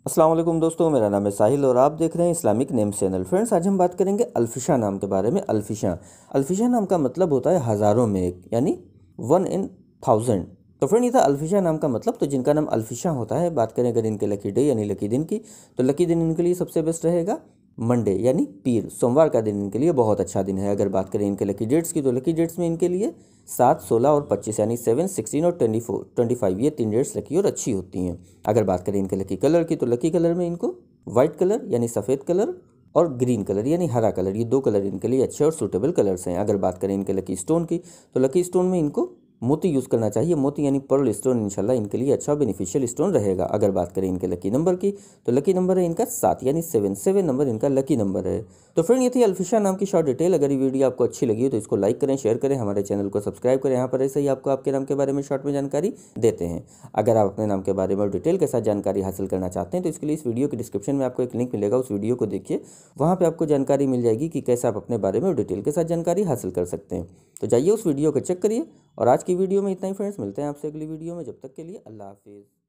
अस्सलाम वालेकुम दोस्तों, मेरा नाम है साहिल और आप देख रहे हैं इस्लामिक नेम्स चैनल। फ्रेंड्स, आज हम बात करेंगे अल्फिशा नाम के बारे में। अल्फिशा नाम का मतलब होता है हज़ारों में एक, यानी 1 in 1000। तो फ्रेंड, ये था अल्फिशा नाम का मतलब। तो जिनका नाम अल्फिशा होता है, बात करें अगर इनके लकी डे यानी लकी दिन की, तो लकी दिन इनके लिए सबसे बेस्ट रहेगा मंडे यानी पीर, सोमवार का दिन इनके लिए बहुत अच्छा दिन है। अगर बात करें इनके लकी डेट्स की, तो लकी डेट्स में इनके लिए 7, 16 और 25 यानी 7, 16 और 25 ये 3 डेट्स लकी और अच्छी होती हैं। अगर बात करें इनके लकी कलर की, तो लकी कलर में इनको वाइट कलर यानी सफ़ेद कलर और ग्रीन कलर यानी हरा कलर, ये 2 कलर इनके लिए अच्छे और सूटेबल कलर्स हैं। अगर बात करें इनके लकी स्टोन की, तो लकी स्टोन में इनको मोती यूज़ करना चाहिए। मोती यानी पर्ल स्टोन इंशाल्लाह इनके लिए अच्छा बेनिफिशियल स्टोन रहेगा। अगर बात करें इनके लकी नंबर की, तो लकी नंबर है इनका 7 यानी 7 नंबर इनका लकी नंबर है। तो फ्रेंड, ये थी अल्फिशा नाम की शॉर्ट डिटेल। अगर ये वीडियो आपको अच्छी लगी हो तो इसको लाइक करें, शेयर करें, हमारे चैनल को सब्सक्राइब करें। यहाँ पर ऐसे ही आपको आपके नाम के बारे में शॉर्ट में जानकारी देते हैं। अगर आप अपने नाम के बारे में डिटेल के साथ जानकारी हासिल करना चाहते हैं, तो इसके लिए इस वीडियो के डिस्क्रिप्शन में आपको एक लिंक मिलेगा, उस वीडियो को देखिए। वहाँ पर आपको जानकारी मिल जाएगी कि कैसे आप अपने बारे में डिटेल के साथ जानकारी हासिल कर सकते हैं। तो जाइए उस वीडियो को चेक करिए। और आज की वीडियो में इतना ही फ्रेंड्स, मिलते हैं आपसे अगली वीडियो में। जब तक के लिए अल्लाह हाफिज़।